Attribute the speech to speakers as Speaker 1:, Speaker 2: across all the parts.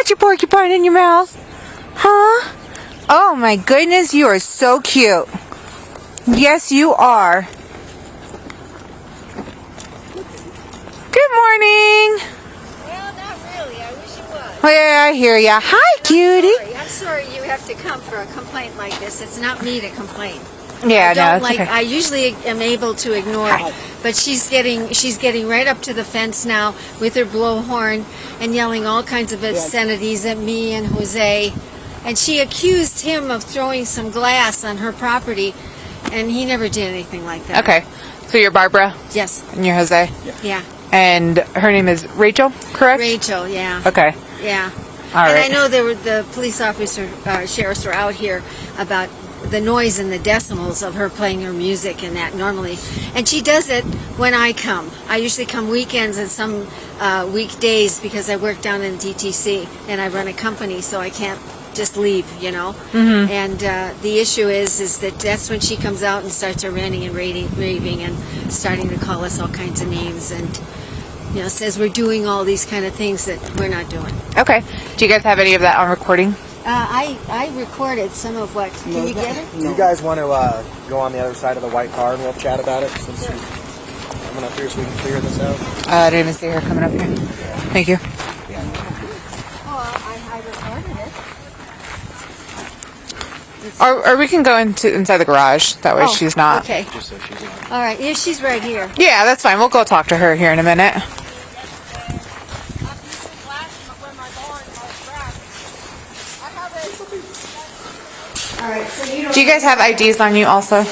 Speaker 1: got your porcupine in your mouth? Huh? Oh my goodness, you are so cute. Yes, you are. Good morning.
Speaker 2: Well, not really. I wish it was.
Speaker 1: Oh, yeah, I hear ya. Hi, cutie.
Speaker 2: I'm sorry you have to come for a complaint like this. It's not me to complain.
Speaker 1: Yeah, no, it's
Speaker 2: like.
Speaker 1: okay.
Speaker 2: I usually am able to ignore it, but she's getting right up to the fence now with her blowhorn and yelling all kinds of obscenities at me and Jose. And she accused him of throwing some glass on her property, and he never did anything like that.
Speaker 1: Okay, so you're Barbara
Speaker 2: Yes.
Speaker 1: and you're Jose?
Speaker 2: Yeah.
Speaker 1: And her name is Rachel, correct?
Speaker 2: Rachel. Yeah.
Speaker 1: Okay.
Speaker 2: Yeah.
Speaker 1: All
Speaker 2: and
Speaker 1: right.
Speaker 2: I know the police officer, sheriffs were out here about the noise and the decimals of her playing her music and that normally. And she does it when I come. I usually come weekends and some weekdays because I work down in DTC and I run a company, so I can't just leave, you know.
Speaker 1: Mm-hmm.
Speaker 2: And the issue is that that's when she comes out and starts her ranting and raving and starting to call us all kinds of names and, you know, says we're doing all these kind of things that we're not doing.
Speaker 1: Okay. Do you guys have any of that on recording?
Speaker 2: I recorded some of what. Can you get it?
Speaker 3: Do you guys want to go on the other side of the white car and we'll chat about it? Since you're coming up here so we can clear this out.
Speaker 1: I didn't even see her coming up here. Thank you.
Speaker 2: I recorded it.
Speaker 1: Or we can go inside the garage. That way she's not.
Speaker 2: Okay.
Speaker 3: Just so she's on.
Speaker 2: All right. Yeah, she's right here.
Speaker 1: Yeah, that's fine. We'll go talk to her here in a minute.
Speaker 2: All right. So you don't.
Speaker 1: Do you guys have IDs on you also?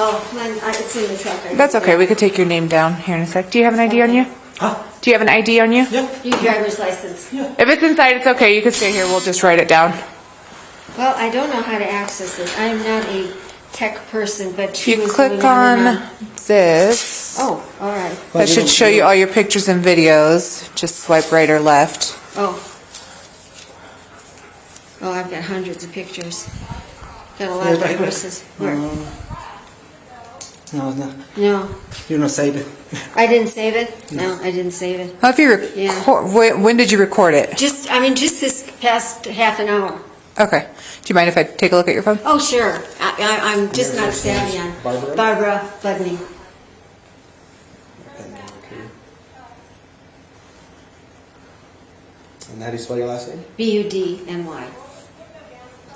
Speaker 2: Oh, it's in the truck.
Speaker 1: That's okay. We could take your name down here in a sec. Do you have an ID on you?
Speaker 3: Huh?
Speaker 1: Do you have an ID on you?
Speaker 3: Yeah.
Speaker 2: Your driver's license.
Speaker 1: If it's inside, it's okay. You can stay here. We'll just write it down.
Speaker 2: Well, I don't know how to access this. I am not a tech person, but she
Speaker 1: You
Speaker 2: was
Speaker 1: click
Speaker 2: going on and
Speaker 1: on this.
Speaker 2: Oh, all right.
Speaker 1: That should show you all your pictures and videos. Just swipe right or left.
Speaker 2: Oh. Oh, I've got hundreds of pictures. Got a lot of horses. Where?
Speaker 3: No, no.
Speaker 2: No.
Speaker 3: You're not saved.
Speaker 2: I didn't save it? No, I didn't save it.
Speaker 1: How if you
Speaker 2: Yeah.
Speaker 1: when did you record it?
Speaker 2: Just this past half an hour.
Speaker 1: Okay. Do you mind if I take a look at your phone?
Speaker 2: Oh, sure. I'm just not savvy on.
Speaker 3: Barbara?
Speaker 2: Barbara Budney.
Speaker 3: And how do you spell your last name?
Speaker 2: Budny.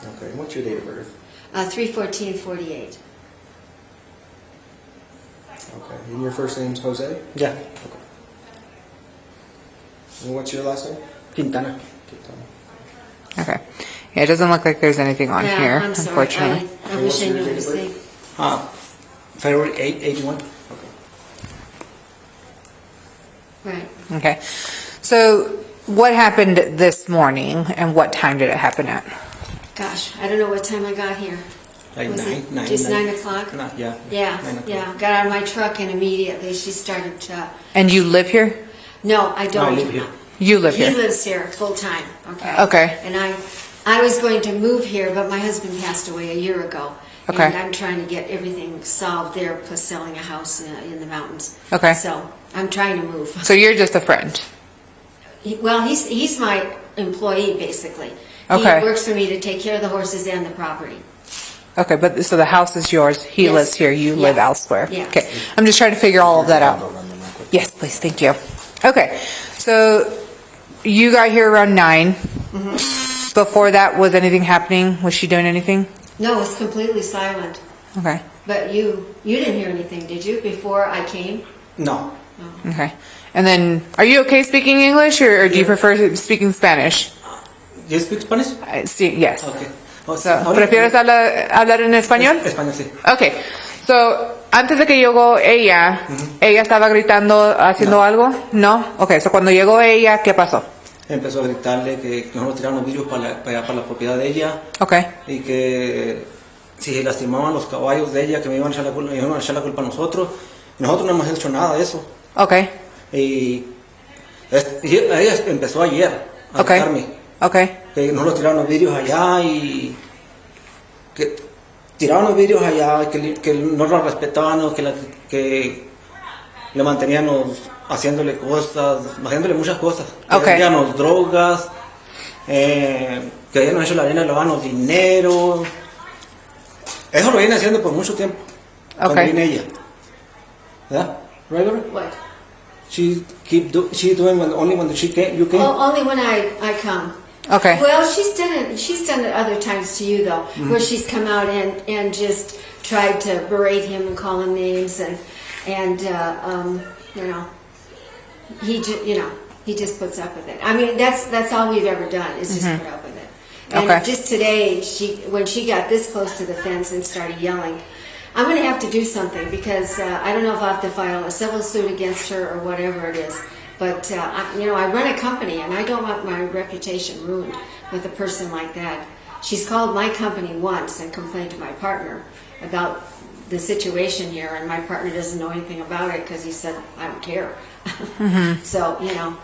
Speaker 3: Okay. And what's your date of birth?
Speaker 2: 3/14/48.
Speaker 3: Okay. And your first name's Jose?
Speaker 4: Yeah,
Speaker 3: Okay. And what's your last name?
Speaker 4: Quintana.
Speaker 3: Quintana.
Speaker 1: Okay. Yeah, it doesn't look like there's anything on
Speaker 2: Yeah,
Speaker 1: here,
Speaker 2: I'm sorry.
Speaker 1: unfortunately.
Speaker 2: I wish I knew what to say.
Speaker 4: February 8, 81.
Speaker 2: Right.
Speaker 1: Okay. So, what happened this morning, and what time did it happen at?
Speaker 2: Gosh, I don't know what time I got here.
Speaker 4: Like
Speaker 2: Was it
Speaker 4: nine,
Speaker 2: just 9
Speaker 4: nine.
Speaker 2: o'clock?
Speaker 4: No, yeah.
Speaker 2: Yeah,
Speaker 4: 9 o'clock.
Speaker 2: yeah. Got out of my truck and immediately she started to...
Speaker 1: And you live here?
Speaker 2: No, I don't.
Speaker 4: I live here.
Speaker 1: You live
Speaker 2: He
Speaker 1: here.
Speaker 2: lives here full time. Okay.
Speaker 1: Okay.
Speaker 2: And I was going to move here, but my husband passed away a year ago.
Speaker 1: Okay.
Speaker 2: And I'm trying to get everything solved there, plus selling a house in the mountains.
Speaker 1: Okay.
Speaker 2: So I'm trying to move.
Speaker 1: So you're just a friend?
Speaker 2: He's my employee basically.
Speaker 1: Okay.
Speaker 2: He works for me to take care of the horses and the property.
Speaker 1: Okay, but so the house is yours, he
Speaker 2: Yes.
Speaker 1: lives here, you live
Speaker 2: Yeah.
Speaker 1: elsewhere.
Speaker 2: Yeah.
Speaker 1: Okay, I'm just trying to figure all of that out.
Speaker 3: I'll run them real quick.
Speaker 1: Yes, please, thank you. Okay, so you got here around 9.
Speaker 2: Mm-hmm.
Speaker 1: Before that, was anything happening? Was she doing anything?
Speaker 2: No, it's completely silent.
Speaker 1: Okay,
Speaker 2: But you didn't hear anything, did you, before I came?
Speaker 4: No.
Speaker 1: okay. And then, are you okay speaking English, or do you prefer speaking Spanish?
Speaker 4: Do you speak Spanish?
Speaker 1: Sí, yes.
Speaker 4: Okay. Oh,
Speaker 1: So,
Speaker 4: ahora-
Speaker 1: ¿prefieres hablar en español?
Speaker 4: Español, sí.
Speaker 1: Okay, so, antes de que llegó ella, ¿ella estaba gritando, haciendo algo? No? Okay, so cuando llegó ella, ¿qué pasó?
Speaker 4: Empezó a gritarle que nosotros tiramos los vidrios para la propiedad de ella
Speaker 1: Okay,
Speaker 4: y que si se lastimaban los caballos de ella, que me iban a echar la culpa a nosotros. Y nosotros no hemos hecho nada de eso.
Speaker 1: okay,
Speaker 4: Y ella empezó ayer a
Speaker 1: okay,
Speaker 4: gritarme.
Speaker 1: okay,
Speaker 4: Que nosotros tiraron los vidrios allá y que tiraban los vidrios allá, que no los respetaban, que le manteníamos haciéndole cosas, haciéndole muchas cosas.
Speaker 1: Okay.
Speaker 4: Vendíamos drogas Que ella nos ha hecho la arena, lavarnos dinero. Eso lo viene haciendo por mucho tiempo. Cuando
Speaker 1: Okay.
Speaker 4: viene ella. ¿Verdad? Right, Laura?
Speaker 2: What?
Speaker 4: She doing only when you came.
Speaker 2: Oh, only when I come.
Speaker 1: Okay.
Speaker 2: Well, she's done it other times to you though, where she's come out and just tried to berate him and call him names and you know, he just puts up with it. I mean, that's all we've ever done is just put up with it. And
Speaker 1: Okay.
Speaker 2: just today, when she got this close to the fence and started yelling, I'm going to have to do something because I don't know if I have to file a civil suit against her or whatever it is. But I run a company and I don't want my reputation ruined with a person like that. She's called my company once and complained to my partner about the situation here, and my partner doesn't know anything about it because he said, I don't care. So,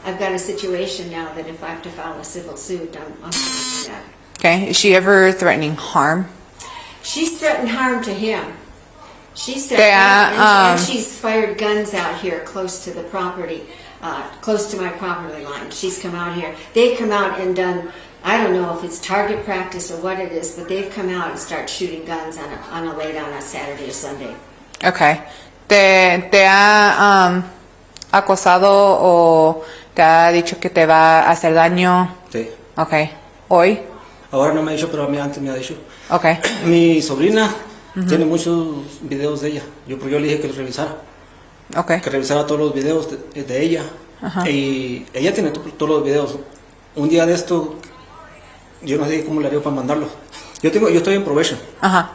Speaker 2: I've got a situation now that if I have to file a civil suit, I'm going to do that.
Speaker 1: Okay. Is she ever threatening harm?
Speaker 2: She's threatened harm to him. She's
Speaker 1: Yeah,
Speaker 2: and she's fired guns out here close to the property, close to my property line. She's come out here. They've come out and done, I don't know if it's target practice or what it is, but they've come out and start shooting guns on a Saturday or Sunday.
Speaker 1: Okay. ¿Te ha acosado o te ha dicho que te va a hacer daño?
Speaker 4: Sí.
Speaker 1: Okay. ¿Hoy?
Speaker 4: Ahora no me ha dicho, pero a mí antes me ha dicho.
Speaker 1: Okay.
Speaker 4: Mi sobrina tiene muchos videos de ella. Yo le dije que los revisara.
Speaker 1: Okay.
Speaker 4: Que revisara todos los videos de ella. Y ella tiene todos los videos. Un día de esto, yo no sé cómo le haría para mandarlos. Yo estoy en probation.
Speaker 1: Ajá.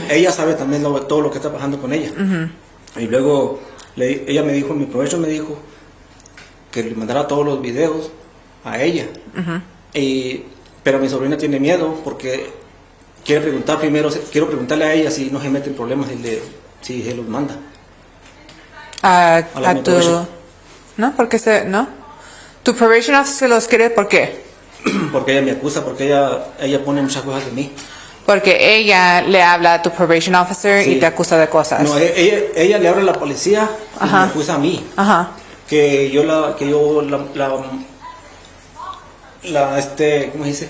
Speaker 4: Ella sabe también todo lo que está pasando con ella. Y luego ella me dijo, mi probation me dijo que le mandara todos los videos a ella. Pero mi sobrina tiene miedo porque quiero preguntarle a ella si no se mete en problemas si se los manda.
Speaker 1: A
Speaker 4: la
Speaker 1: tu...
Speaker 4: probation.
Speaker 1: ¿No? ¿Por qué no? ¿Tu probation officer los quiere por qué?
Speaker 4: Porque ella me acusa, porque ella pone muchas cosas de mí.
Speaker 1: Porque ella le habla a tu probation officer
Speaker 4: Sí.
Speaker 1: y te acusa de cosas.
Speaker 4: No, ella le habla a la policía y me acusa a mí.
Speaker 1: Ajá.
Speaker 4: Que yo ¿cómo se dice?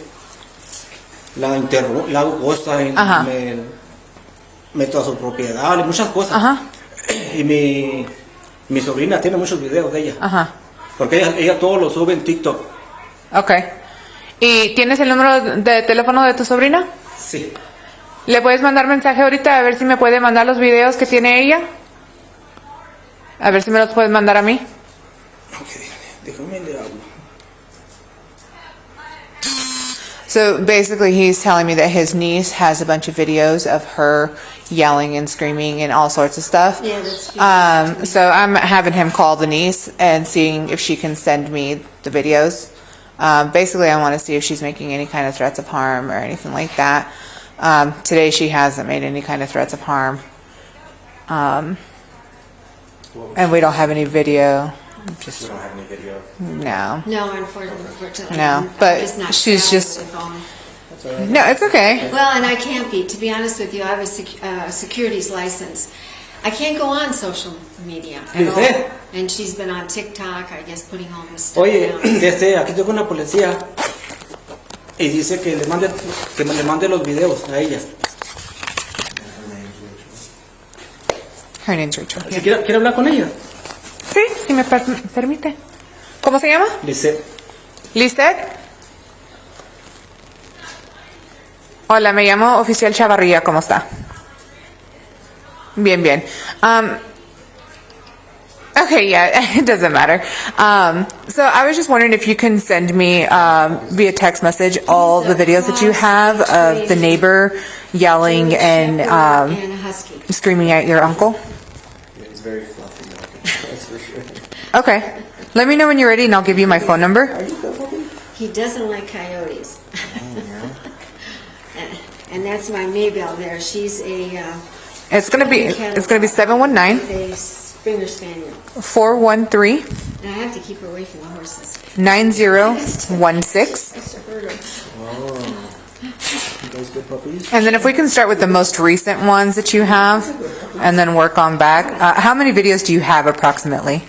Speaker 4: La hago cosas,
Speaker 1: Ajá.
Speaker 4: me meto a su propiedad, muchas cosas.
Speaker 1: Ajá.
Speaker 4: Y mi sobrina tiene muchos videos de ella.
Speaker 1: Ajá.
Speaker 4: Porque ella todo lo sube en TikTok.
Speaker 1: Okay. ¿Y tienes el número de teléfono de tu sobrina?
Speaker 4: Sí.
Speaker 1: ¿Le puedes mandar mensaje ahorita a ver si me puede mandar los videos que tiene ella? A ver si me los puedes mandar a mí.
Speaker 4: Ok, déjame le hablo.
Speaker 1: So basically he's telling me that his niece has a bunch of videos of her yelling and screaming and all sorts of stuff.
Speaker 2: Yeah, that's
Speaker 1: So I'm having him call the niece and seeing if she can send me the videos. Basically I want to see if she's making any kind of threats of harm or anything like that. Today she hasn't made any kind of threats of harm. And we don't have any video.
Speaker 3: We don't have any video.
Speaker 1: No.
Speaker 2: No, unfortunately.
Speaker 1: No,
Speaker 2: I'm
Speaker 1: but
Speaker 2: just not
Speaker 1: she's
Speaker 2: savvy
Speaker 1: just-
Speaker 2: with the phone.
Speaker 3: That's all right.
Speaker 1: No, it's okay.
Speaker 2: Well, and I can't be. To be honest with you, I have a securities license. I can't go on social media at
Speaker 4: ¿Dice?
Speaker 2: all. And she's been on TikTok, I guess, putting all this stuff
Speaker 4: Oye,
Speaker 2: down.
Speaker 4: aquí tengo una policía y dice que me le mande los videos a ella.
Speaker 1: Her name's Rachel.
Speaker 4: Si quiere hablar con ella.
Speaker 1: Sí, si me permite. ¿Cómo se llama?
Speaker 4: Dice,
Speaker 1: ¿Lisette? Hola, me llamo Oficial Chevaria. ¿Cómo está? Bien, bien. Okay, yeah, it doesn't matter. So I was just wondering if you can send me via text message all the videos that you have of the neighbor yelling and
Speaker 2: And a husky.
Speaker 1: screaming at your uncle.
Speaker 3: It's very fluffy, that's for sure.
Speaker 1: Okay. Let me know when you're ready and I'll give you my phone number.
Speaker 2: He doesn't like coyotes. And that's my Maybelle there. She's a
Speaker 1: It's gonna be 719
Speaker 2: a Springer Spaniel.
Speaker 1: 413
Speaker 2: And I have to keep her away from the horses.
Speaker 1: 9016.
Speaker 2: Just to hurt her.
Speaker 3: You guys good puppies?
Speaker 1: And then if we can start with the most recent ones that you have and then work on back. How many videos do you have approximately?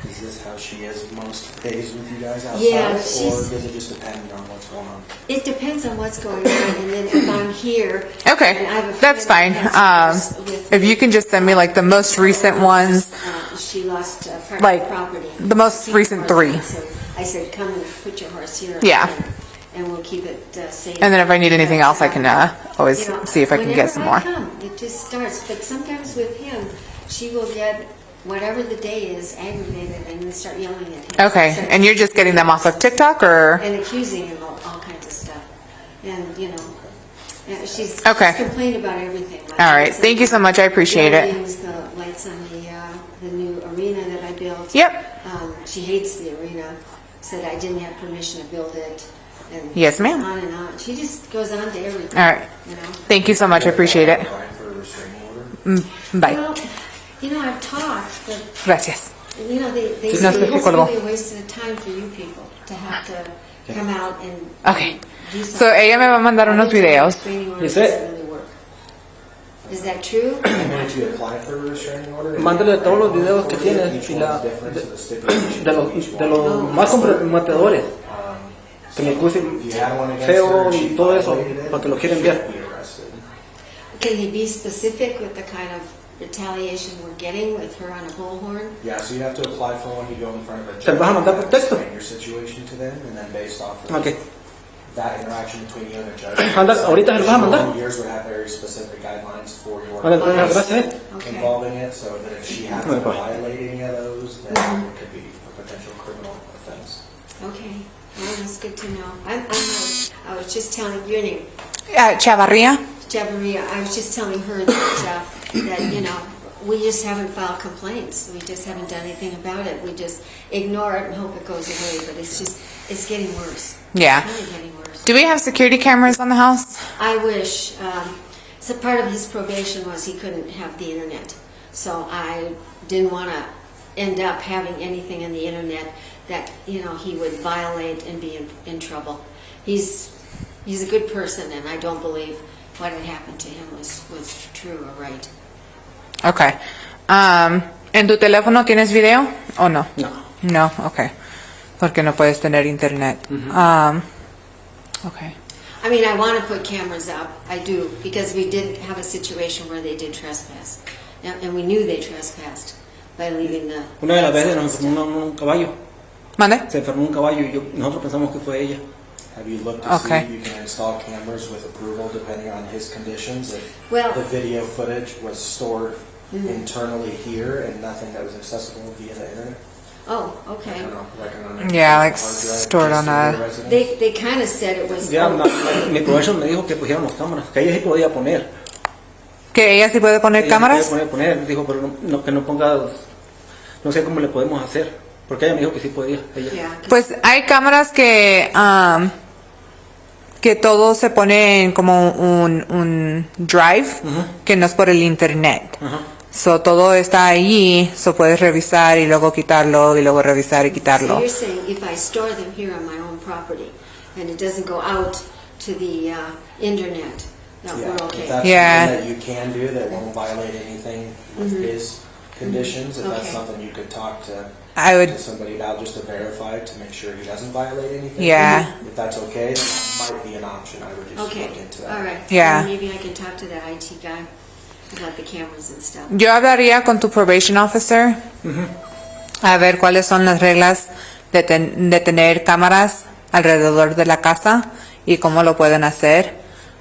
Speaker 3: Is this how she is most days with you guys outside?
Speaker 2: Yeah,
Speaker 3: or
Speaker 2: she's-
Speaker 3: does it just depend on what's going on?
Speaker 2: It depends on what's going on, and then if I'm here.
Speaker 1: Okay,
Speaker 2: and I have a
Speaker 1: that's
Speaker 2: friend
Speaker 1: fine.
Speaker 2: that has with
Speaker 1: If you can just send me like the most recent ones,
Speaker 2: She lost part
Speaker 1: like,
Speaker 2: of the property.
Speaker 1: the most recent three.
Speaker 2: So I said, come and put your horse here.
Speaker 1: Yeah.
Speaker 2: And we'll keep it safe.
Speaker 1: and then if I need anything else, I can always
Speaker 2: You know,
Speaker 1: see if I can get some more.
Speaker 2: whenever I come, it just starts. But sometimes with him, she will get whatever the day is aggravated and then start yelling at him.
Speaker 1: Okay,
Speaker 2: So-
Speaker 1: and you're just getting them off of TikTok or?
Speaker 2: and accusing him of all kinds of stuff. And, yeah, she's
Speaker 1: Okay.
Speaker 2: complained about everything. Like
Speaker 1: All right,
Speaker 2: lights
Speaker 1: thank you
Speaker 2: on
Speaker 1: so much. I appreciate it.
Speaker 2: buildings, the lights on the new arena that I built.
Speaker 1: Yep.
Speaker 2: She hates the arena, said I didn't have permission to build it. And
Speaker 1: Yes, ma'am.
Speaker 2: on and on. She just goes on to everything.
Speaker 1: All right.
Speaker 2: You know?
Speaker 1: Thank you so much. I appreciate it.
Speaker 3: Applying for a restraining order?
Speaker 1: Bye.
Speaker 2: Well, I've talked, but
Speaker 1: Gracias.
Speaker 2: they
Speaker 1: No
Speaker 2: say
Speaker 1: sé
Speaker 2: it's
Speaker 1: si colgó.
Speaker 2: really a waste of time for you people to have to come out and
Speaker 1: Okay.
Speaker 2: do something.
Speaker 1: So ella me va a mandar unos videos.
Speaker 2: Restraining order
Speaker 4: Dice-
Speaker 2: doesn't really work. Is that true?
Speaker 3: I'm going to apply for a restraining order.
Speaker 4: Mándale todos los videos que tienes
Speaker 3: Each
Speaker 4: y
Speaker 3: one's different to the stipulation
Speaker 4: de
Speaker 3: of each
Speaker 4: de
Speaker 3: one.
Speaker 4: los más comprometedores. Que me puse
Speaker 3: If you had one against
Speaker 4: feo
Speaker 3: her and
Speaker 4: y
Speaker 3: she
Speaker 4: todo eso,
Speaker 3: violated it,
Speaker 4: para que lo quiera
Speaker 3: she
Speaker 4: enviar.
Speaker 3: should be arrested.
Speaker 2: Can he be specific with the kind of retaliation we're getting with her on a bullhorn?
Speaker 3: Yeah, so you have to apply for one, you go in front of a
Speaker 4: ¿Te lo vas a mandar por texto?
Speaker 3: explain your situation to them, and then based off of
Speaker 4: Ok.
Speaker 3: that interaction between you and the judge.
Speaker 4: Anda, ahorita se lo vas a mandar.
Speaker 3: Yours would have very specific guidelines for your
Speaker 4: Ándale, gracias.
Speaker 2: Okay.
Speaker 3: involving it, so that if she happens to
Speaker 4: Muy bien.
Speaker 3: violate any of those, then it could be a potential criminal offense.
Speaker 2: Okay. Well, that's good to know. I was just telling your name,
Speaker 1: Chevaria.
Speaker 2: Chevaria. I was just telling her that we just haven't filed complaints. We just haven't done anything about it. We just ignore it and hope it goes away. But it's getting worse.
Speaker 1: Yeah.
Speaker 2: It's really getting worse.
Speaker 1: Do we have security cameras on the house?
Speaker 2: I wish. So part of his probation was he couldn't have the internet. So I didn't want to end up having anything on the internet that he would violate and be in trouble. He's a good person, and I don't believe what had happened to him was true or right.
Speaker 1: Okay. ¿En tu teléfono tienes video o no?
Speaker 4: No.
Speaker 1: No, okay. Porque no puedes tener internet. Okay.
Speaker 2: I mean, I want to put cameras up. I do, because we did have a situation where they did trespass, and we knew they trespassed by leaving the.
Speaker 4: Una de las veces nos enfermó un caballo.
Speaker 1: ¿Mande?
Speaker 4: Se enfermó un caballo y nosotros pensamos que fue ella.
Speaker 3: Have you looked to
Speaker 1: Okay.
Speaker 3: see if you can install cameras with approval depending on his conditions? If
Speaker 2: Well-
Speaker 3: the video footage was stored internally here and nothing that was accessible via the internet?
Speaker 2: Oh,
Speaker 3: I
Speaker 2: okay.
Speaker 3: don't know, like on a
Speaker 1: Yeah, like
Speaker 3: hard drive
Speaker 1: stored
Speaker 3: just
Speaker 1: on
Speaker 3: in
Speaker 1: a-
Speaker 3: your residence?
Speaker 2: They kind of said it was.
Speaker 4: Ya, mi probation me dijo que pusiéramos cámaras, que ella sí podía poner.
Speaker 1: ¿Que ella sí puede poner
Speaker 4: Ella sí
Speaker 1: cámaras?
Speaker 4: puede poner, dijo, pero que no ponga, no sé cómo le podemos hacer, porque ella me dijo que sí podía. Ella.
Speaker 2: Yeah.
Speaker 1: Pues hay cámaras que todo se pone en como un drive, que no es por el internet.
Speaker 4: Ajá.
Speaker 1: So todo está allí, so puedes revisar y luego quitarlo y luego revisar y
Speaker 2: So
Speaker 1: quitarlo.
Speaker 2: you're saying if I store them here on my own property and it doesn't go out to the internet, that
Speaker 3: Yeah,
Speaker 2: we're
Speaker 3: if
Speaker 2: okay?
Speaker 3: that's
Speaker 1: Yeah.
Speaker 3: something that you can do that won't violate anything with his conditions, if that's
Speaker 2: Okay.
Speaker 3: something you could talk to
Speaker 1: I would,
Speaker 3: somebody about just to verify to make sure he doesn't violate anything.
Speaker 1: Yeah.
Speaker 3: If that's okay, then that might be an option. I would just
Speaker 2: Okay,
Speaker 3: look into that.
Speaker 2: all right.
Speaker 1: Yeah.
Speaker 2: Well, maybe I can talk to that IT guy about the cameras and stuff.
Speaker 1: yo hablaría con tu probation officer a ver cuáles son las reglas de tener cámaras alrededor de la casa y cómo lo pueden hacer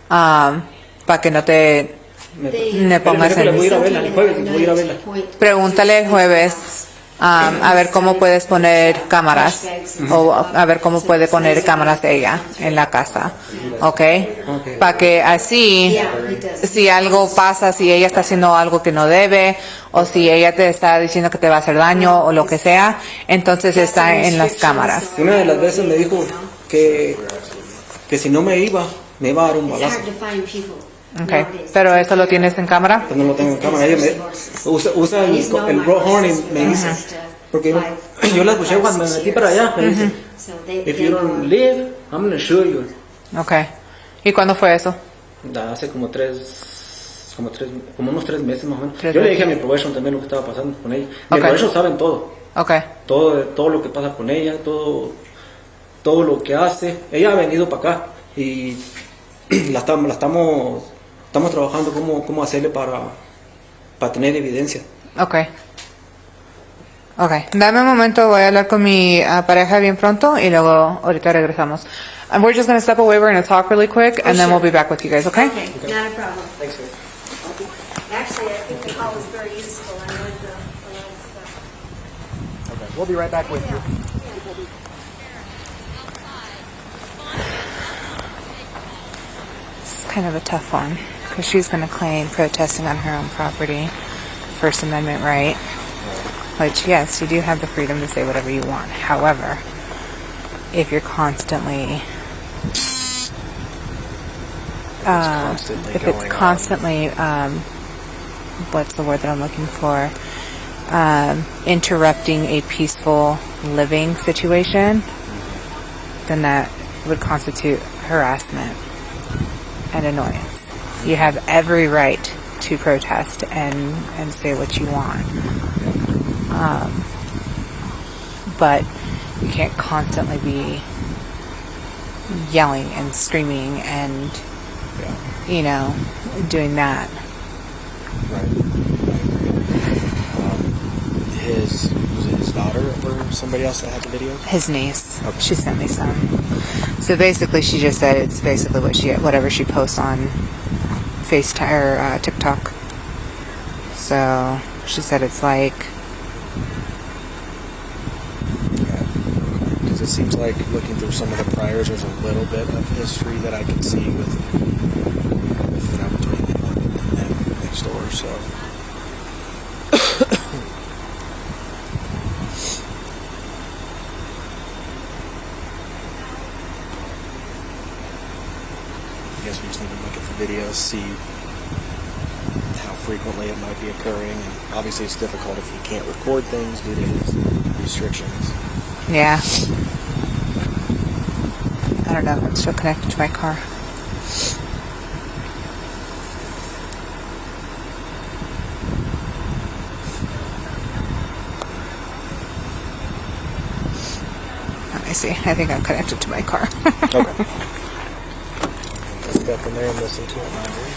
Speaker 1: para que no te me pongas
Speaker 4: Pero
Speaker 1: en...
Speaker 4: voy a ir a verla el jueves, voy a ir a verla.
Speaker 1: Pregúntale el jueves a ver cómo puedes poner cámaras o a ver cómo puede poner cámaras ella en la casa, ¿ok? Para que así,
Speaker 2: Yeah, he does.
Speaker 1: si algo pasa, si ella está haciendo algo que no debe o si ella te está diciendo que te va a hacer daño o lo que sea, entonces está en las cámaras.
Speaker 4: Una de las veces me dijo que si no me iba a dar un
Speaker 2: It's
Speaker 4: balazo.
Speaker 2: hard to find people.
Speaker 1: Okay,
Speaker 2: nowadays.
Speaker 1: pero eso lo tienes en cámara.
Speaker 4: Pues no lo tengo en cámara. Ella usa el Bullhorn y me dice. Porque yo la escuché cuando me metí para allá, me dicen, if you don't leave, I'm gonna shoot you.
Speaker 1: Okay. ¿Y cuándo fue eso?
Speaker 4: Hace como unos 3 meses más o menos.
Speaker 1: 3
Speaker 4: Yo le
Speaker 1: meses.
Speaker 4: dije a mi probation también lo que estaba pasando con ella. Mi
Speaker 1: Ok.
Speaker 4: probation saben todo.
Speaker 1: Okay.
Speaker 4: Todo lo que pasa con ella, todo lo que hace. Ella ha venido para acá y estamos trabajando cómo hacerle para tener evidencia.
Speaker 1: Okay. Okay. Dame un momento, voy a hablar con mi pareja bien pronto y luego ahorita regresamos. And we're just going to step away, we're going to talk really quick, and then we'll be back with you guys, okay?
Speaker 2: Okay, not a problem.
Speaker 3: Thanks, guys.
Speaker 2: Actually, I think the call was very useful. I learned a lot of stuff.
Speaker 3: Okay, we'll be right back with you.
Speaker 1: It's kind of a tough one because she's going to claim protesting on her own property, First Amendment right, which, yes, you do have the freedom to say whatever you want. However, if you're constantly what's the word that I'm looking for, interrupting a peaceful living situation, then that would constitute harassment and annoyance. You have every right to protest and say what you want, but you can't constantly be yelling and screaming and doing that.
Speaker 3: Right. Was it his daughter or somebody else that had the video?
Speaker 1: His niece.
Speaker 3: Okay.
Speaker 1: She sent me some. So basically, she just said it's basically whatever she posts on FaceTime or TikTok. So she said it's like.
Speaker 3: Because it seems like looking through some of the priors, there's a little bit of history that I can see with between him and them next door. So. I guess we just need to look at the videos, see how frequently it might be occurring, and obviously it's difficult if you can't record things due to his restrictions.
Speaker 1: Yeah. I don't know. It's still connected to my car. Let me see. I think I'm connected to my car.
Speaker 3: Okay. Let's step in there and listen to it, Marjorie.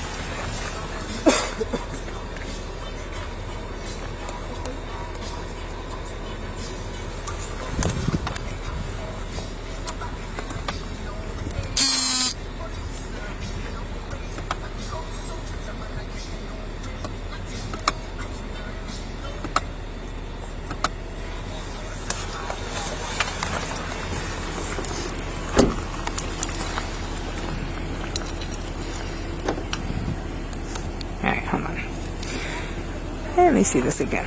Speaker 1: Alright, hold on. Let me see this again.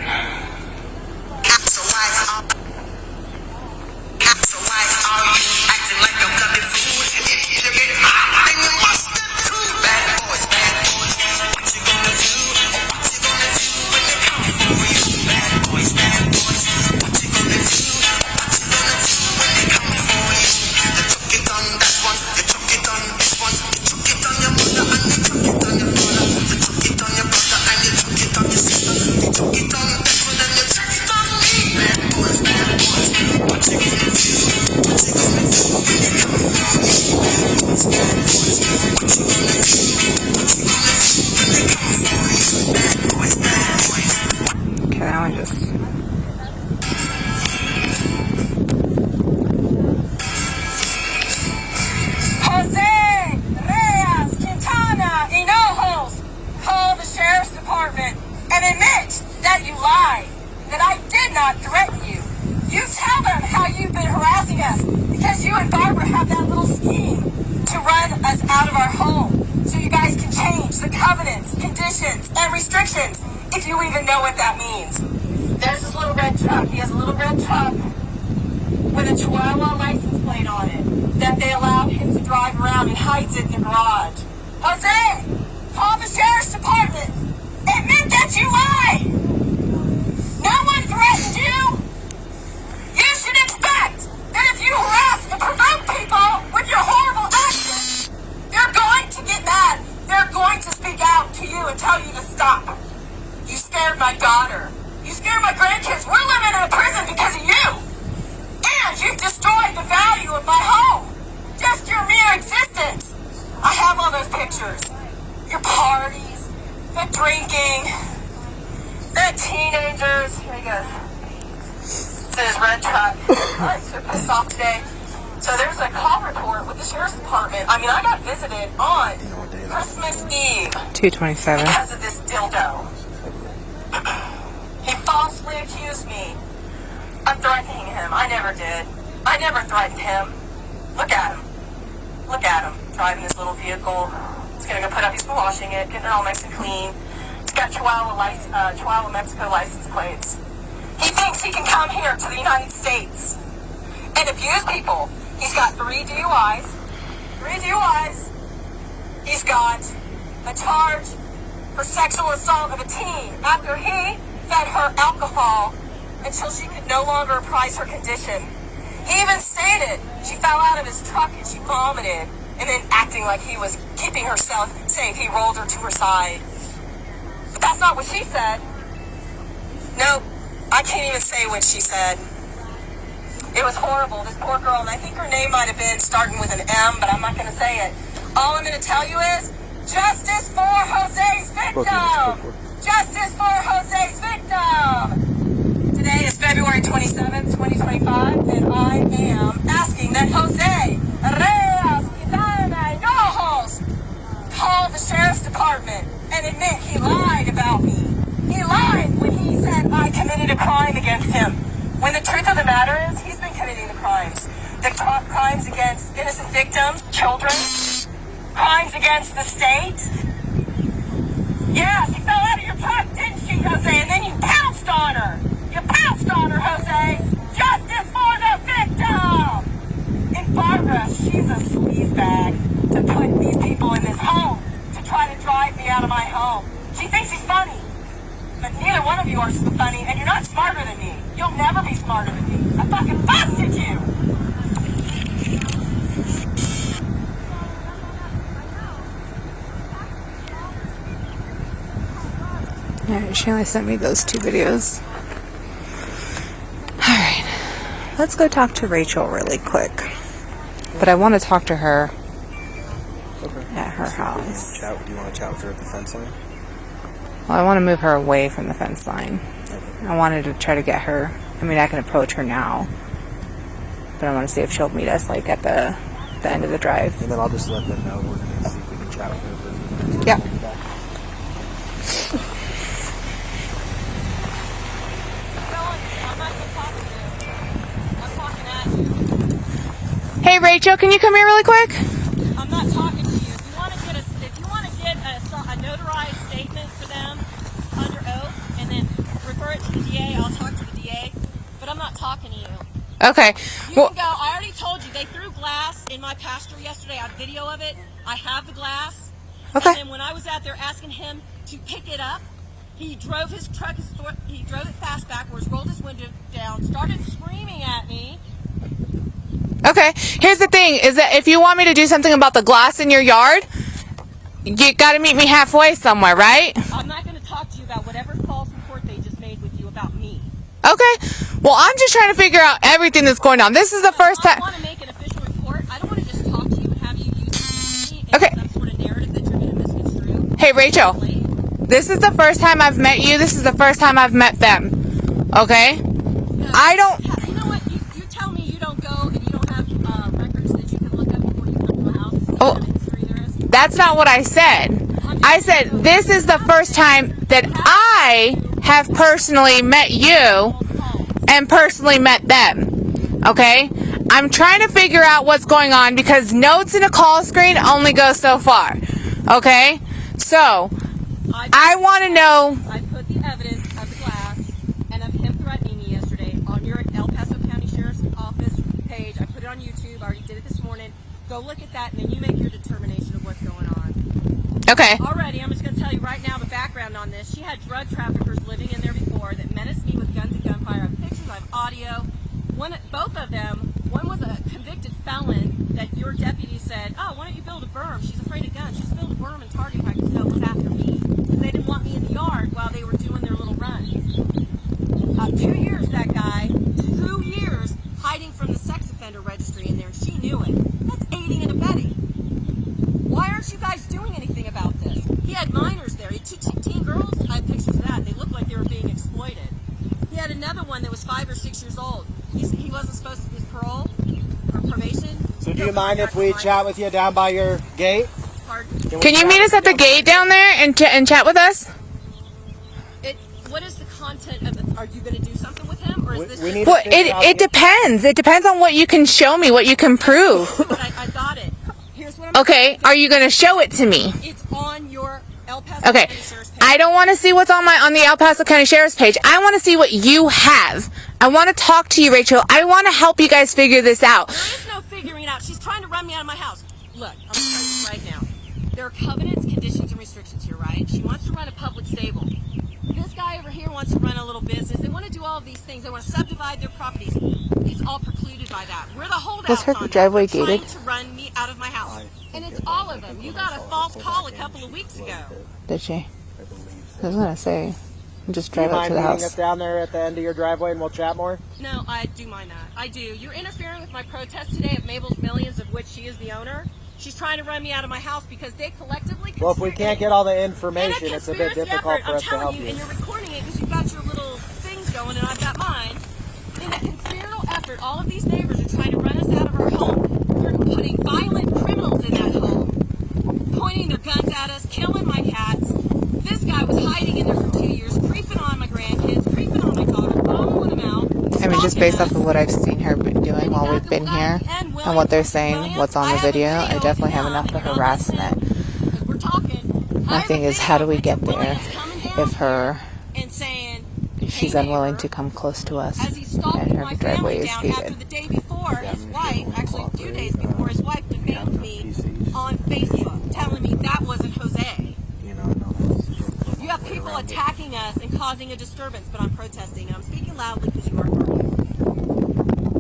Speaker 1: Okay, that one just...
Speaker 5: Jose Reyes Quintana Hinojos, call the sheriff's department and admit that you lied, that I did not threaten you. You tell them how you've been harassing us because you and Barbara have that little scheme to run us out of our home so you guys can change the covenants, conditions, and restrictions, if you even know what that means. There's this little red truck. He has a little red truck with a Chihuahua license plate on it that they allowed him to drive around and hides it in the garage. Jose, call the sheriff's department. Admit that you lied. No one threatened you. pictures. Your parties, the drinking, the teenagers. Here he goes. It's in his red truck. I'm so pissed off today. So there's a call report with the sheriff's department. I mean, I got visited on Christmas Eve
Speaker 1: 227.
Speaker 5: because of this dildo. He falsely accused me of threatening him. I never did. I never threatened him. Look at him. Look at him. Driving this little vehicle. He's going to go put up, he's washing it, getting it all nice and clean. It's got Chihuahua, Mexico license plates. He thinks he can come here to the United States and abuse people. He's got 3 DUIs. 3 DUIs. He's got a charge for sexual assault of a teen after he fed her alcohol until she could no longer apprise her condition. He even stated she fell out of his truck and she vomited, and then acting like he was keeping herself safe, he rolled her to her side. But that's not what she said. Nope, I can't even say what she said. It was horrible, this poor girl, and I think her name might have been starting with an M, but I'm not going to say it. All I'm going to tell you is, justice for Jose's victim! Justice for Jose's victim! Today is February 27th, 2025, and I am asking that Jose Reyes Quintana Hinojos call the sheriff's department and admit he lied about me. He lied when he said I committed a crime against him. When the truth of the matter is, he's been committing the crimes. The crimes against innocent victims, children, crimes against the state. Yeah, she fell out of your truck, didn't she, Jose? And then you pounced on her. You pounced on her, Jose. Justice for the victim! And Barbara, she's a sleazebag to put these people in this home to try to drive me out of my home. She thinks he's funny. But neither one of you are funny, and you're not smarter than me. You'll never be smarter than me. I fucking busted you!
Speaker 1: Alright, she only sent me those 2 videos. Alright, let's go talk to Rachel really quick. But I want to talk to her at her house.
Speaker 3: Do you want to chat with her at the fence line?
Speaker 1: Well, I want to move her away from the fence line. I wanted to try to get her. I mean, I can approach her now, but I want to see if she'll meet us like at the end of the drive.
Speaker 3: And then I'll just let them know we're going to see if we can chat with her for a few minutes.
Speaker 1: Yep. Hey Rachel, can you come here really quick?
Speaker 6: I'm not talking to you. If you want to get a notarized statement for them under oath and then refer it to the DA, I'll talk to the DA. But I'm not talking to you.
Speaker 1: Okay.
Speaker 6: You
Speaker 1: Well,
Speaker 6: can go. I already told you they threw glass in my pasture yesterday. I have video of it. I have the glass.
Speaker 1: Okay.
Speaker 6: And then when I was out there asking him to pick it up, he drove his truck. He drove it fast backwards, rolled his window down, started screaming at me.
Speaker 1: okay. Here's the thing: is that if you want me to do something about the glass in your yard, you got to meet me halfway somewhere, right?
Speaker 6: I'm not going to talk to you about whatever false report they just made with you about me.
Speaker 1: Okay. Well, I'm just trying to figure out everything that's going on. This is the first
Speaker 6: I
Speaker 1: time.
Speaker 6: want to make an official report. I don't want to just talk to you and have you use me in
Speaker 1: Okay.
Speaker 6: some sort of narrative that you're going to misconstrue.
Speaker 1: Hey, Rachel. This is the first time I've met you. This is the first time I've met them. Okay? I don't.
Speaker 6: You know what? You tell me you don't go and you don't have records that you can look up before you come to my house to see
Speaker 1: Oh.
Speaker 6: what kind of history there is.
Speaker 1: That's not what I said. I said this is the first time that I have personally met you and personally met them. Okay? I'm trying to figure out what's going on because notes in a call screen only go so far. Okay? So, I want to know.
Speaker 6: I put the evidence of the glass and of him threatening me yesterday on your El Paso County Sheriff's Office page. I put it on YouTube. I already did it this morning. Go look at that and then you make your determination of what's going on.
Speaker 1: Okay.
Speaker 6: Already, I'm just going to tell you right now the background on this. She had drug traffickers living in there before that menaced me with guns and gunfire. I have pictures, I have audio. Both of them, one was a convicted felon that your deputy said, oh, why don't you build a berm? She's afraid of guns. She's built a berm and target practice. No, it was after me. Because they didn't want me in the yard while they were doing their little runs. 2 years, that guy, 2 years hiding from the sex offender registry in there. And she knew it. That's aiding and abetting. Why aren't aren't you guys doing anything about this? He had minors there. He had two teen girls. I have pictures of that. They looked like they were being exploited. He had another one that was 5 or 6 years old. He wasn't supposed to, his parole or probation.
Speaker 3: So do you mind if we chat with you down by your gate?
Speaker 6: Pardon?
Speaker 1: Can you meet us at the gate down there and chat with us?
Speaker 6: What is the content of the, are you going to do something with him, or is this
Speaker 3: We
Speaker 6: just...
Speaker 3: need to
Speaker 1: Well,
Speaker 3: figure out
Speaker 1: it depends. It depends on what you can show me, what you can prove.
Speaker 6: But I got it. Here's what I'm
Speaker 1: Okay, are you going to show it to me?
Speaker 6: It's on your El Paso
Speaker 1: Okay,
Speaker 6: County Sheriff's page.
Speaker 1: I don't want to see what's on the El Paso County Sheriff's page. I want to see what you have. I want to talk to you, Rachel. I want to help you guys figure this out.
Speaker 6: There is no figuring it out. She's trying to run me out of my house. Look, I'm going to tell you right now. There are covenants, conditions, and restrictions here, right? She wants to run a public stable. This guy over here wants to run a little business. They want to do all of these things. They want to subdivide their properties. He's all precluded by that. We're the holdouts
Speaker 1: Was her
Speaker 6: on that.
Speaker 1: driveway
Speaker 6: They're
Speaker 1: gated?
Speaker 6: trying to run me out of my house. And it's all of them. You got a false call a couple of weeks ago.
Speaker 1: Did she? I was going to say, just
Speaker 3: Do you
Speaker 1: drive up
Speaker 3: mind
Speaker 1: to the
Speaker 3: meeting
Speaker 1: house.
Speaker 3: us down there at the end of your driveway and we'll chat more?
Speaker 6: No, I do mind that. I do. You're interfering with my protest today of Mabel's Millions, of which she is the owner. She's trying to run me out of my house because they collectively...
Speaker 3: Well, if we can't get all the
Speaker 6: in
Speaker 3: information,
Speaker 6: a
Speaker 3: it's a bit
Speaker 6: conspiracy
Speaker 3: difficult
Speaker 6: effort,
Speaker 3: for us to
Speaker 6: I'm
Speaker 3: help
Speaker 6: telling you,
Speaker 3: you.
Speaker 6: and you're recording it because you've got your little things going and I've got mine. In a conspiratorial effort, all of these neighbors are trying to run us out of our home. They're putting violent criminals in that home, pointing their guns at us, killing my cats. This guy was hiding in there for 2 years, creeping on my grandkids, creeping on my daughter, following them out.
Speaker 1: I mean, just based off
Speaker 6: stalking
Speaker 1: of what I've seen her doing while we've been here and what they're saying, what's on the video, I definitely have enough of harassment.
Speaker 6: us. We're talking.
Speaker 1: My thing is, how do we get there if she's unwilling to
Speaker 6: come
Speaker 1: come close to us
Speaker 6: as he stalked
Speaker 1: and her
Speaker 6: my
Speaker 1: driveway
Speaker 6: family
Speaker 1: is
Speaker 6: down after
Speaker 1: gated?
Speaker 6: the day before his wife, actually 2 days before, his wife defamed me on Facebook, telling me that wasn't Jose. You have people attacking us and causing a disturbance, but I'm protesting, and I'm speaking loudly because you are heard.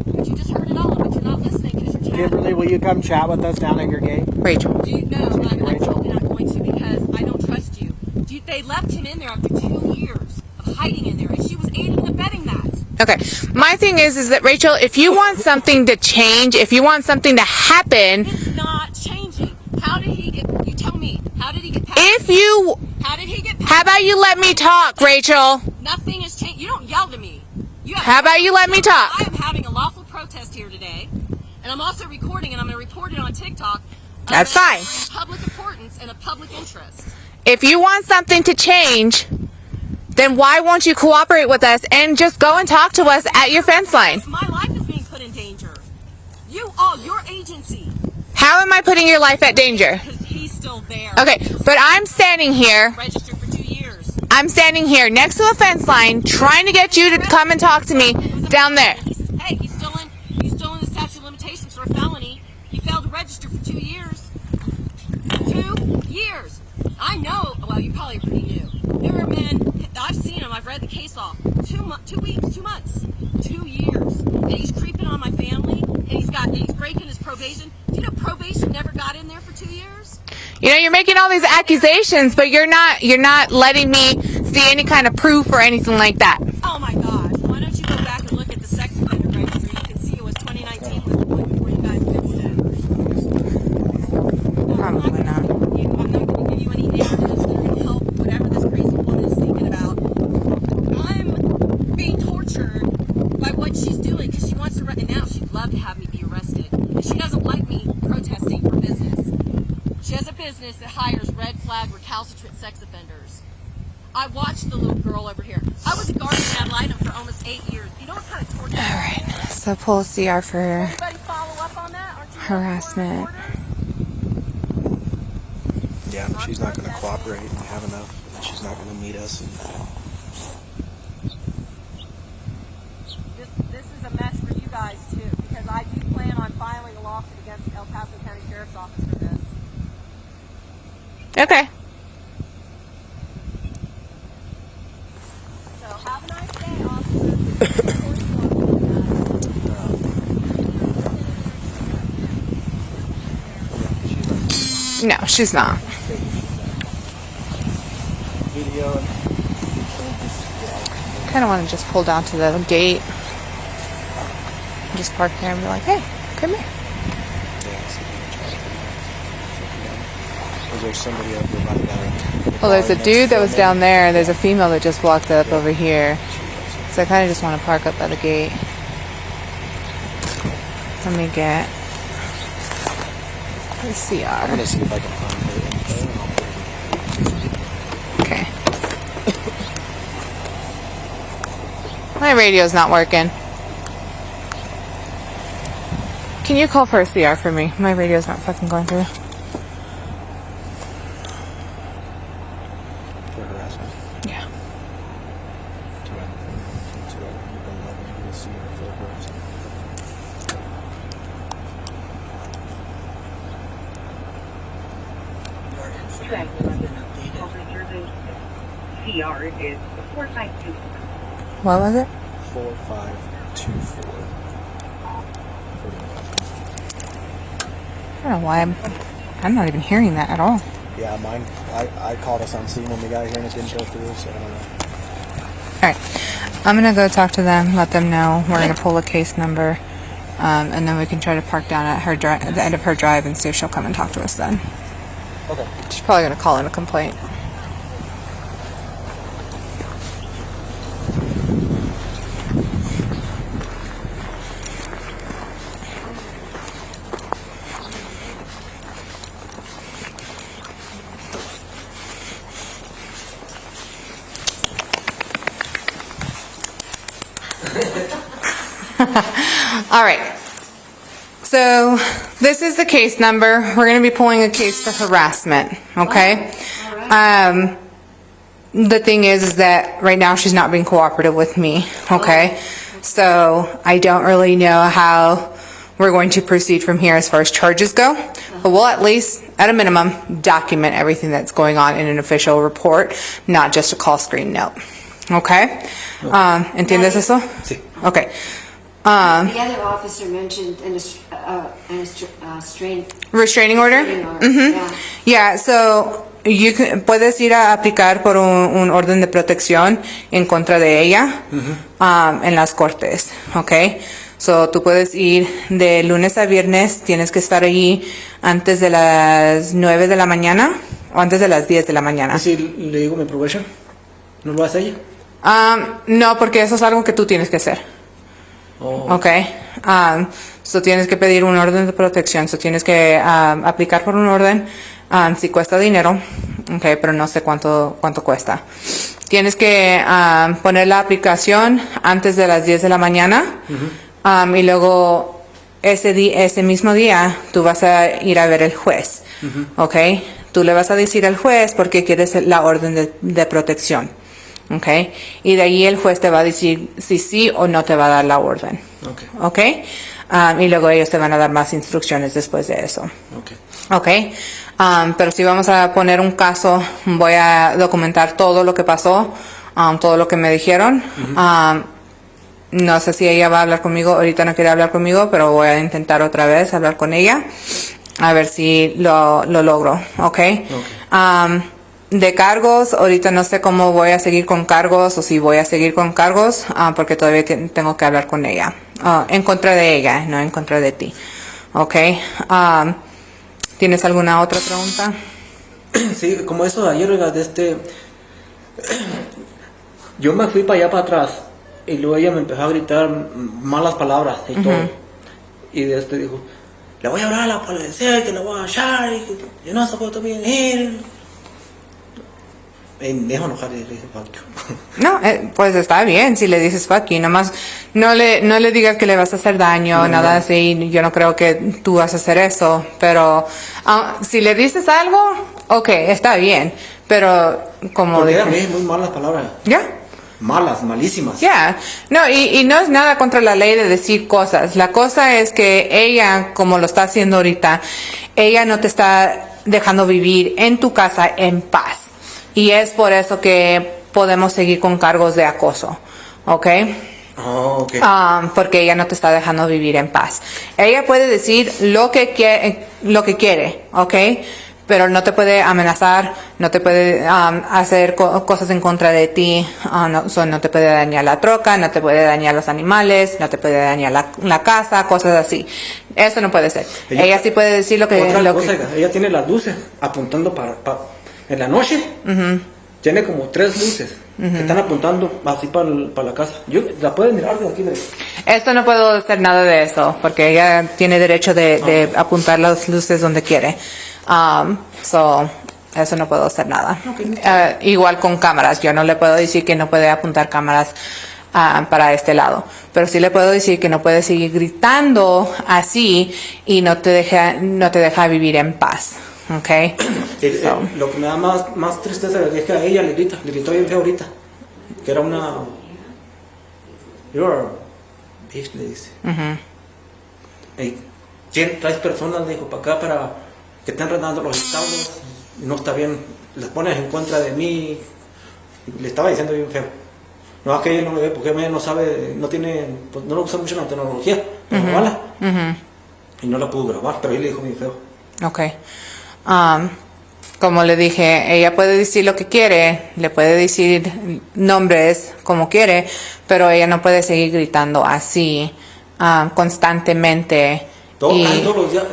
Speaker 6: But you just heard it all, but you're not listening because you're chatting.
Speaker 3: Kimberly, will you come chat with us down at your gate?
Speaker 1: Rachel.
Speaker 6: Do you, no, I'm totally not going to because I don't trust you. They left him in there after 2 years of hiding in there, and she was aiding and abetting that.
Speaker 1: Okay, my thing is that, Rachel, if you want something to change, if you want something to happen,
Speaker 6: It's not changing. How did he get, you tell me, how did he get past How did he get past
Speaker 1: how about you let me talk, Rachel?
Speaker 6: Nothing has changed. You don't yell to me.
Speaker 1: How about you let me talk?
Speaker 6: I am having a lawful protest here today, and I'm also recording, and I'm going to report it on TikTok.
Speaker 1: That's
Speaker 6: of
Speaker 1: fine.
Speaker 6: Public importance and of public interest.
Speaker 1: If you want something to change, then why won't you cooperate with us and just go and talk to us at your fence line?
Speaker 6: My life is being put in danger. Your agency,
Speaker 1: How am I putting your life at danger?
Speaker 6: because he's still there.
Speaker 1: Okay, but I'm standing here.
Speaker 6: Registered for 2 years.
Speaker 1: I'm standing here next to a fence line trying to get you to come and talk to me down there.
Speaker 6: Hey, he's still in the statute of limitations for a felony. He failed to register for 2 years. 2 years. I know. Well, you probably already knew. There are men. I've seen him. I've read the case law. 2 weeks, 2 months, 2 years, and he's creeping on my family. And he's breaking his probation. Do you know probation never got in there for 2 years?
Speaker 1: You know, you're making all these accusations, but you're not letting me see any kind of proof or anything like that.
Speaker 6: Oh my gosh! Why don't you go back and look at the sex offender registry? You can see it was 2019 was the point before you guys fixed it.
Speaker 1: Probably not.
Speaker 6: I'm not going to give you any narratives that are going to help whatever this crazy woman is thinking about. I'm being tortured by what she's doing because she wants to run. And now she'd love to have me be arrested. And she doesn't like me protesting for business. She has a business that hires red flag recalcitrant sex offenders. I watched the little girl over here. I was a guardian ad litem for almost 8 years. You know what kind of torture?
Speaker 1: All right, so pull CR for
Speaker 6: Anybody follow up on that? Aren't you
Speaker 1: harassment.
Speaker 3: Yeah, she's not going to cooperate and have enough. And she's not going to meet us. And
Speaker 6: This is a mess for you guys too, because I do plan on filing a lawsuit against El Paso County Sheriff's Office for this.
Speaker 1: Okay.
Speaker 6: So have a nice day, officer.
Speaker 1: No, she's not.
Speaker 3: video and
Speaker 1: Kind of want to just pull down to the gate, and just park here and be like, "Hey, come here."
Speaker 3: yeah, see if we can try to Is there somebody over by the
Speaker 1: Well, there's a
Speaker 3: bar
Speaker 1: dude that was
Speaker 3: next
Speaker 1: down
Speaker 3: to
Speaker 1: there, and there's a female that just walked up over here. So I kind of just want to park up by the gate. Let me get the
Speaker 3: I'm
Speaker 1: CR.
Speaker 3: gonna see if I can find her info and I'll put it in.
Speaker 1: Okay. My radio's not working. Can you call for a CR for me? My radio's not fucking going through.
Speaker 3: For harassment.
Speaker 1: Yeah.
Speaker 7: CR is 452.
Speaker 1: What was it?
Speaker 3: 4524.
Speaker 1: I don't know why I'm not even hearing that at all.
Speaker 3: Yeah, mine. I called us on scene when we got here and it didn't go through, so I don't know.
Speaker 1: Alright. I'm gonna go talk to them, let them know. We're gonna pull a case number. And then we can try to park down at her at the end of her drive and see if she'll come and talk to us then.
Speaker 3: Okay.
Speaker 1: She's probably gonna call in a complaint. All right. So this is the case number. We're going to be pulling a case for harassment. Okay. The thing is that right now she's not being cooperative with me. Okay. So I don't really know how we're going to proceed from here as far as charges go. But we'll at least, at a minimum, document everything that's going on in an official report, not just a call screen note. Okay. ¿Entiendes eso?
Speaker 4: Sí.
Speaker 1: Okay.
Speaker 2: The other officer mentioned
Speaker 1: Restraining order?
Speaker 2: Yeah.
Speaker 1: Yeah, so puedes ir a aplicar por un orden de protección en contra de ella en las cortes, ¿ok? So tú puedes ir de lunes a viernes, tienes que estar allí antes de las 9 de la mañana o antes de las 10 de la mañana.
Speaker 4: ¿Y si le digo mi probation? ¿No lo hace ella?
Speaker 1: No, porque eso es algo que tú tienes que hacer.
Speaker 4: Oh.
Speaker 1: Okay. So tienes que pedir un orden de protección. So tienes que aplicar por un orden. Si cuesta dinero, okay, pero no sé cuánto cuesta. Tienes que poner la aplicación antes de las 10 de la mañana. Y luego ese mismo día tú vas a ir a ver el juez. Okay. Tú le vas a decir al juez porque quieres la orden de protección. Okay. Y de ahí el juez te va a decir si sí o no te va a dar la orden. Okay. Y luego ellos te van a dar más instrucciones después de eso. Okay. Pero si vamos a poner un caso, voy a documentar todo lo que pasó, todo lo que me dijeron. No sé si ella va a hablar conmigo, ahorita no quiere hablar conmigo, pero voy a intentar otra vez hablar con ella, a ver si lo logro. Okay. De cargos, ahorita no sé cómo voy a seguir con cargos o si voy a seguir con cargos, porque todavía tengo que hablar con ella. En contra de ella, no en contra de ti. Ok. ¿Tienes alguna otra pregunta?
Speaker 4: Sí, como eso de ayer, oiga, yo me fui para allá para atrás y luego ella me empezó a gritar malas palabras y todo. Y dijo, le voy a hablar a la policía y que la voy a echar y que yo no se puedo venir. Me dejo enojar y le dije fuck you.
Speaker 1: No, pues está bien si le dices fuck you, nomás no le digas que le vas a hacer daño, nada así. Yo no creo que tú vas a hacer eso, pero si le dices algo, okay, está bien, pero como
Speaker 4: porque
Speaker 1: dije,
Speaker 4: ella me dijo muy malas palabras.
Speaker 1: ¿ya?
Speaker 4: Malas, malísimas.
Speaker 1: Ya, no, y no es nada contra la ley de decir cosas. La cosa es que ella, como lo está haciendo ahorita, ella no te está dejando vivir en tu casa en paz. Y es por eso que podemos seguir con cargos de acoso, ¿ok?
Speaker 4: Oh, okay.
Speaker 1: Porque ella no te está dejando vivir en paz. Ella puede decir lo que quiere, ¿ok? pero no te puede amenazar, no te puede hacer cosas en contra de ti, no te puede dañar la troca, no te puede dañar los animales, no te puede dañar la casa, cosas así. Eso no puede ser. Ella sí puede decir lo que...
Speaker 4: Otra cosa, ella tiene las luces apuntando en la noche. Tiene como 3 luces que están apuntando así para la casa. La pueden mirar de aquí.
Speaker 1: Esto no puedo hacer nada de eso, porque ella tiene derecho de apuntar las luces donde quiere. Eso no puedo hacer nada. Igual con cámaras, yo no le puedo decir que no puede apuntar cámaras para este lado, pero sí le puedo decir que no puede seguir gritando así y no te deja vivir en paz. Okay.
Speaker 4: Lo que me da más tristeza es que a ella le gritó bien feo ahorita, que era una you're a bitch, le dice. Traes personas, dijo, para acá para que estén arreglando los establos y no está bien, les pones en contra de mí. Le estaba diciendo bien feo. No, es que ella no lo ve porque ella no sabe, no tiene, pues, no lo usa mucho en la tecnología, pero grabarla. Y no la pudo grabar, pero él le dijo bien feo.
Speaker 1: Okay. Como le dije, ella puede decir lo que quiere, le puede decir nombres como quiere, pero ella no puede seguir gritando así constantemente.
Speaker 4: Todos los días,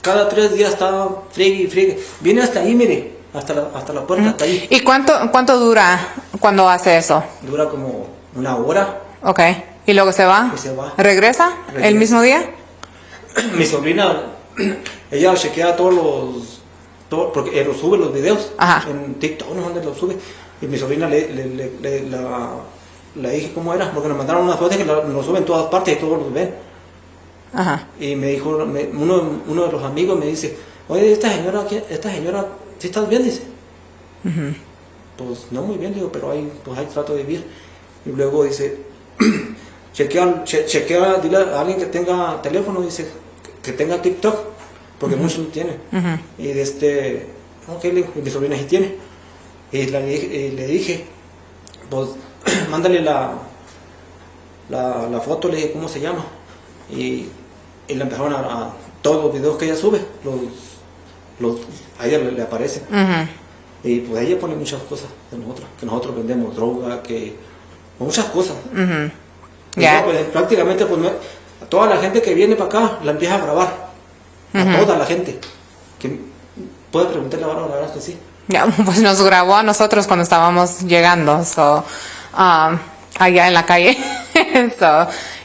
Speaker 4: cada 3 días está friegue. Viene hasta ahí, mire, hasta la puerta, hasta ahí.
Speaker 1: ¿Y cuánto dura cuando hace eso?
Speaker 4: Dura como 1 hora.
Speaker 1: Okay. ¿Y luego se va?
Speaker 4: Y se va.
Speaker 1: ¿Regresa el mismo día?
Speaker 4: Mi sobrina, ella chequea porque lo sube los videos.
Speaker 1: Ajá.
Speaker 4: En TikTok, no sé dónde lo sube. Y mi sobrina le dije cómo era, porque nos mandaron unas fotos que lo suben en todas partes y todos los ven.
Speaker 1: Ajá.
Speaker 4: Y me dijo, uno de los amigos me dice, oye, esta señora, ¿sí estás bien? Dice. Pues no muy bien, digo, pero hay trato de vivir. Y luego dice, chequea, dile a alguien que tenga teléfono, dice, que tenga TikTok, porque muchos no tienen. Y ok, le digo, y mi sobrina sí tiene. Y le dije, pues mándale la foto, le dije, ¿cómo se llama? Y le empezaron a todos los videos que ella sube, a ella le aparecen. Y pues ella pone muchas cosas de nosotros, que nosotros vendemos droga, que muchas cosas.
Speaker 1: Yeah.
Speaker 4: Pues, prácticamente pues, a toda la gente que viene para acá la empieza a grabar. A toda la gente. Que puede preguntarle ahora, la verdad es que sí.
Speaker 1: Yeah, pues nos grabó a nosotros cuando estábamos llegando, allá en la calle.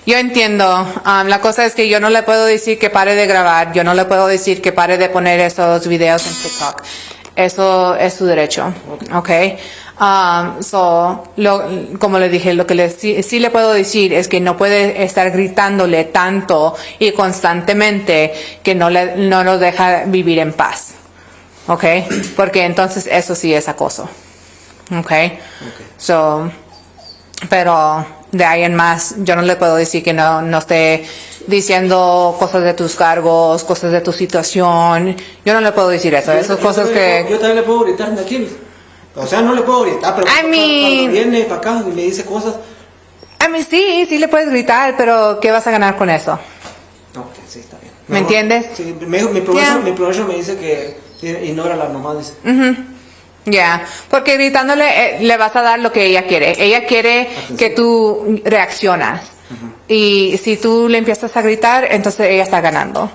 Speaker 1: Yo entiendo. La cosa es que yo no le puedo decir que pare de grabar, yo no le puedo decir que pare de poner esos videos en TikTok. Eso es su derecho, okay. Como le dije, lo que sí le puedo decir es que no puede estar gritándole tanto y constantemente que no nos deja vivir en paz, okay, porque entonces eso sí es acoso, okay. Pero de ahí en más, yo no le puedo decir que no esté diciendo cosas de tus cargos, cosas de tu situación. Yo no le puedo decir eso. Esas cosas que...
Speaker 4: Yo también le puedo gritar de aquí. O sea, no le puedo gritar, pero cuando viene para acá y me dice cosas...
Speaker 1: A mí sí le puedes gritar, pero ¿qué vas a ganar con eso?
Speaker 4: Ok, sí, está bien.
Speaker 1: ¿Me entiendes?
Speaker 4: Sí, mi profesor me dice que ignórala nomás, dice.
Speaker 1: Ya, porque gritándole le vas a dar lo que ella quiere. Ella quiere que tú reaccionas. Y si tú le empiezas a gritar, entonces ella está ganando.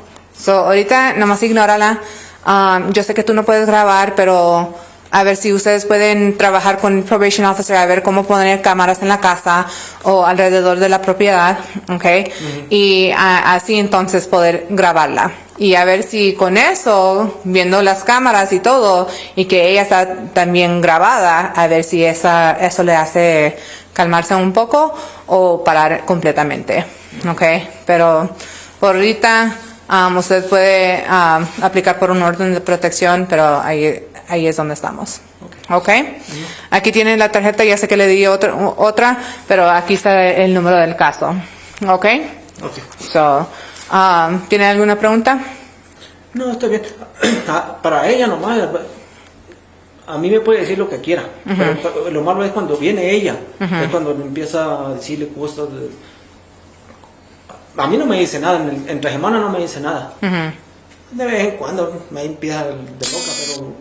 Speaker 1: Ahorita nomás ignórala. Yo sé que tú no puedes grabar, pero a ver si ustedes pueden trabajar con el probation officer a ver cómo poner cámaras en la casa o alrededor de la propiedad, ¿okay? Y así entonces poder grabarla. Y a ver si con eso, viendo las cámaras y todo, y que ella está también grabada, a ver si eso le hace calmarse un poco o parar completamente, ¿okay? Pero por ahorita usted puede aplicar por un orden de protección, pero ahí es donde estamos. Okay. Aquí tienen la tarjeta, ya sé que le di otra, pero aquí está el número del caso. Okay. ¿Tiene alguna pregunta?
Speaker 4: No, está bien. Para ella nomás, a mí me puede decir lo que quiera, pero lo malo es cuando viene ella, es cuando empieza a decirle cosas. A mí no me dice nada, entre semana no me dice nada. De vez en cuando me empieza de loca. pero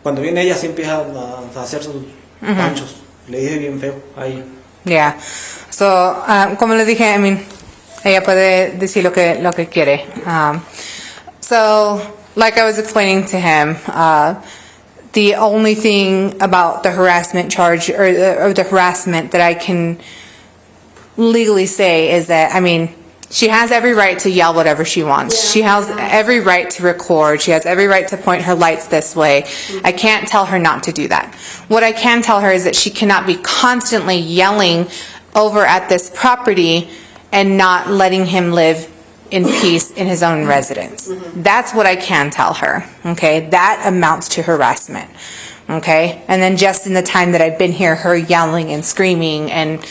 Speaker 4: cuando viene ella sí empieza a hacer sus panchos. Le dije bien feo ahí.
Speaker 1: Yeah. So, como le dije, I mean, ella puede decir lo que quiere. So, like I was explaining to him, the only thing about the harassment charge or the harassment that I can legally say is that, I mean, she has every right to yell whatever she wants. She has every right to record. She has every right to point her lights this way. I can't tell her not to do that. What I can tell her is that she cannot be constantly yelling over at this property and not letting him live in peace in his own residence. That's what I can tell her, okay? That amounts to harassment, okay? And then just in the time that I've been here, her yelling and screaming and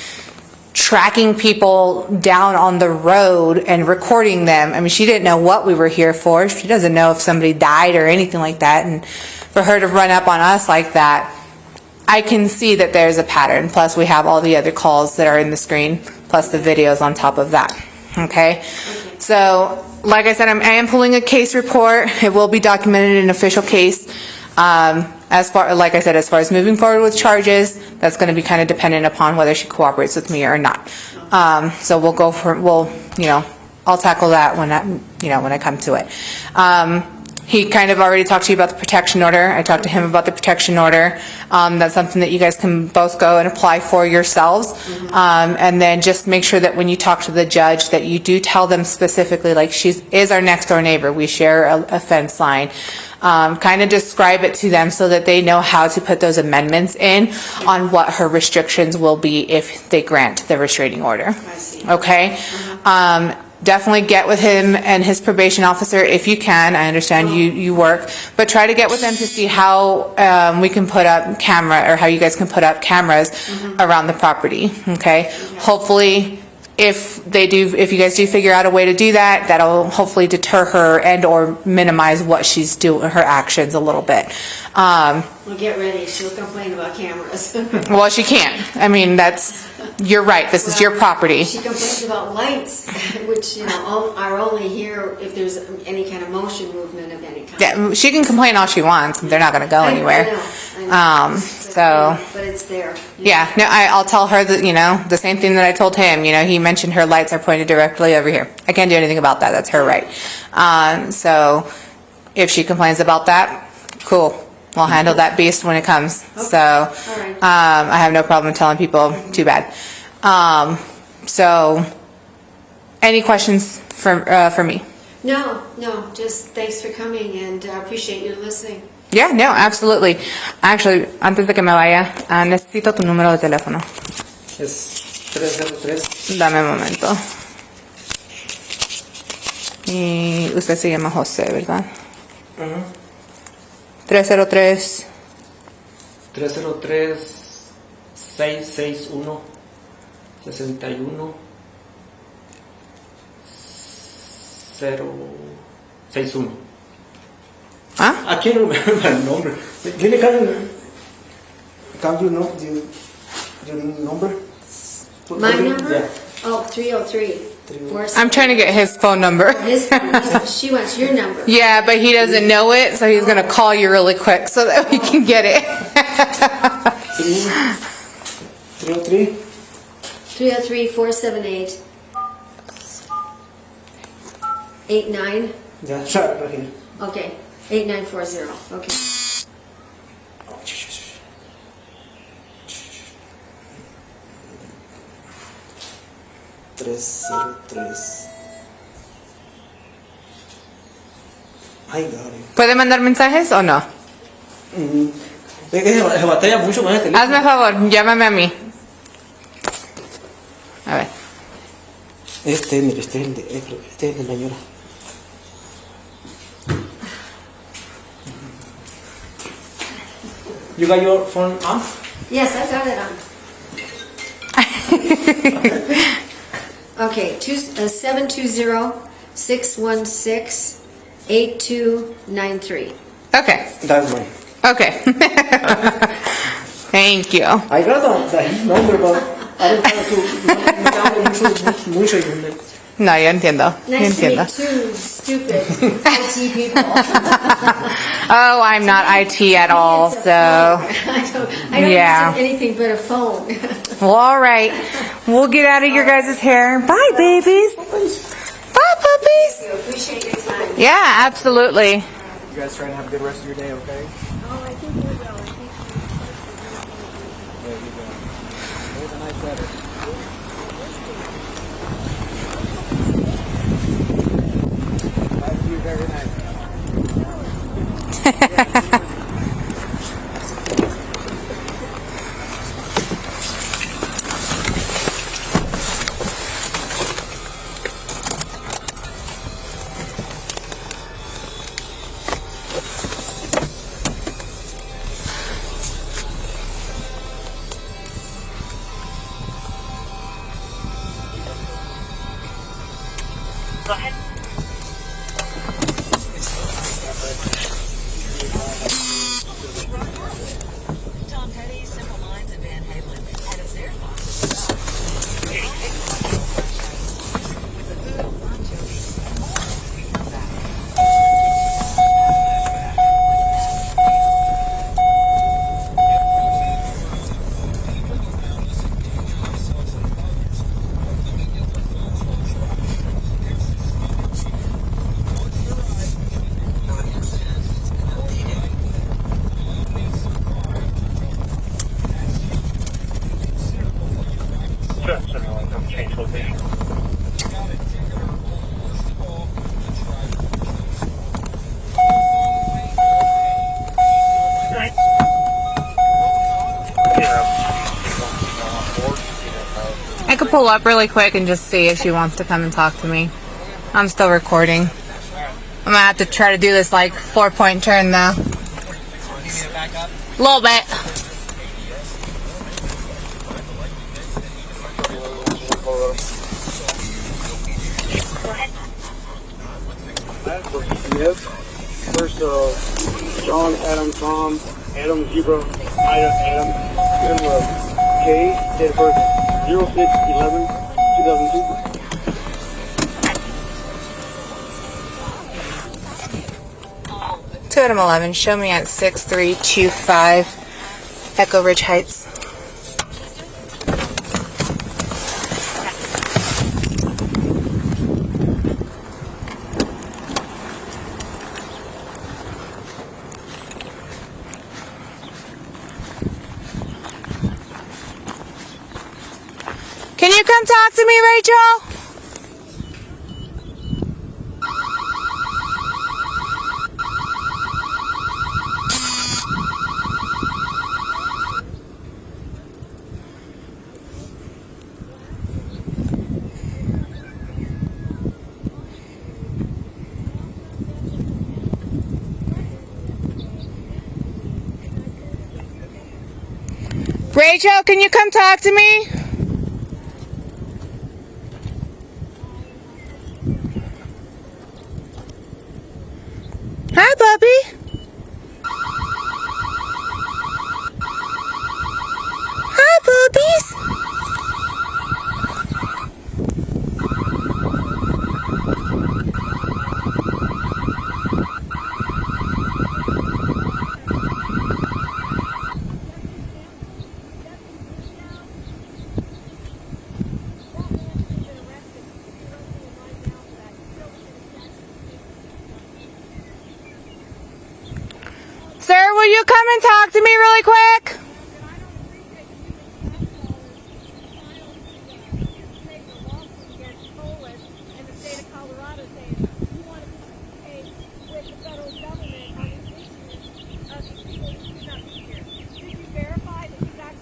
Speaker 1: tracking people down on the road and recording them. I mean, she didn't know what we were here for. She doesn't know if somebody died or anything like that. And for her to run up on us like that, I can see that there's a pattern. Plus, we have all the other calls that are in the screen, plus the videos on top of that. Okay? So, like I said, I am pulling a case report. It will be documented in an official case. As far as moving forward with charges, that's going to be kind of dependent upon whether she cooperates with me or not. So I'll tackle that when I come to it. He kind of already talked to you about the protection order. I talked to him about the protection order. That's something that you guys can both go and apply for yourselves. And then just make sure that when you talk to the judge that you do tell them specifically, like she is our next door neighbor. We share a fence line. Kind of describe it to them so that they know how to put those amendments in on what her restrictions will be if they grant the restraining order.
Speaker 2: I see.
Speaker 1: Okay? Definitely get with him and his probation officer if you can. I understand you work, but try to get with them to see how we can put up or how you guys can put up cameras around the property. Okay? Hopefully, if you guys do figure out a way to do that, that'll hopefully deter her and or minimize what she's doing, her actions a little bit.
Speaker 2: Well, get ready. She'll complain about cameras.
Speaker 1: Well, she can't. I mean, you're right. This is your property.
Speaker 2: She complains about lights, which are only here if there's any kind of motion movement of any kind.
Speaker 1: Yeah, she can complain all she wants. They're not going to go anywhere.
Speaker 2: I know.
Speaker 1: So.
Speaker 2: But it's there.
Speaker 1: Yeah, no, I'll tell her that, the same thing that I told him. He mentioned her lights are pointed directly over here. I can't do anything about that. That's her right. So if she complains about that, cool. We'll handle that beast when it comes. So
Speaker 2: right.
Speaker 1: I have no problem telling people, too bad. So any questions for me?
Speaker 2: No, just thanks for coming and appreciate your listening.
Speaker 1: Yeah, no, absolutely. Actually, antes de que me vaya, necesito tu número de teléfono.
Speaker 4: Es 303.
Speaker 1: Dame un momento. Y usted se llama José, ¿verdad? 303.
Speaker 4: 303 661 61 061.
Speaker 1: ¿Ah?
Speaker 4: I can't remember el nombre. Dile, can you know your number?
Speaker 2: My number?
Speaker 4: Yeah.
Speaker 2: Oh, 303.
Speaker 1: I'm trying to get his phone number.
Speaker 2: She wants your number.
Speaker 1: Yeah, but he doesn't know it, so he's going to call you really quick so that we can get it.
Speaker 4: 303
Speaker 2: 303-478 89.
Speaker 4: Yeah, right here.
Speaker 2: Okay, 8940. Okay.
Speaker 4: 303. Ay, Gabriel.
Speaker 1: ¿Puede mandar mensajes o no?
Speaker 4: Es que se batalla mucho con el teléfono.
Speaker 1: Hazme favor, llámame a mí. A ver.
Speaker 4: Mira, este es el de la señora. You got your phone on?
Speaker 2: Yes, I got it on. Okay, 720-616-8293.
Speaker 1: Okay.
Speaker 4: That's mine.
Speaker 1: Okay. Thank you.
Speaker 4: I got his number, but I don't have to mucho.
Speaker 1: No, yo entiendo. Yo
Speaker 2: Nice to
Speaker 1: entiendo.
Speaker 2: meet two stupid IT people.
Speaker 1: Oh, I'm not IT at all,
Speaker 2: It's a
Speaker 1: so.
Speaker 2: phone. I don't
Speaker 1: Yeah.
Speaker 2: use anything but a phone.
Speaker 1: Well, all right. We'll get out of your guys' hair. Bye, babies. Bye, puppies.
Speaker 2: Appreciate your time.
Speaker 1: Yeah, absolutely.
Speaker 3: You guys trying to have a good rest of your day, okay?
Speaker 2: Oh, I think we will. I think
Speaker 3: There you go. There's a nice letter. Thank you very nice.
Speaker 8: Tom Petty, Simple Minds, and Van Halen out of their box. With the Who, Bon Jovi, and more when we come back.
Speaker 9: Change location.
Speaker 1: I could pull up really quick and just see if she wants to come and talk to me. I'm still recording. I'm gonna have to try to do this like 4-point turn though. A little bit.
Speaker 9: Yes. First, John, Adam, Tom, Adam, Zebra, Ida, Adam, K, date of birth 06/11/2002.
Speaker 1: 2 Adam 11. Show me at 6325 Echo Ridge Heights. Can you come talk to me, Rachel? Rachel, can you come talk to me? Hi, puppy. Hi, puppies. Sir, will you come and talk to me really quick?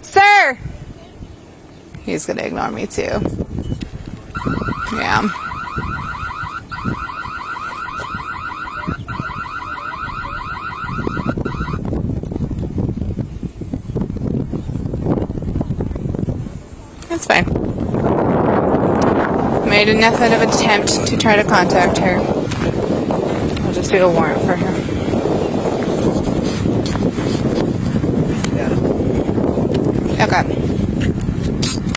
Speaker 1: Sir! He's gonna ignore me too. Yeah. That's fine. Made enough of an attempt to try to contact her. I'll just do a warrant for her.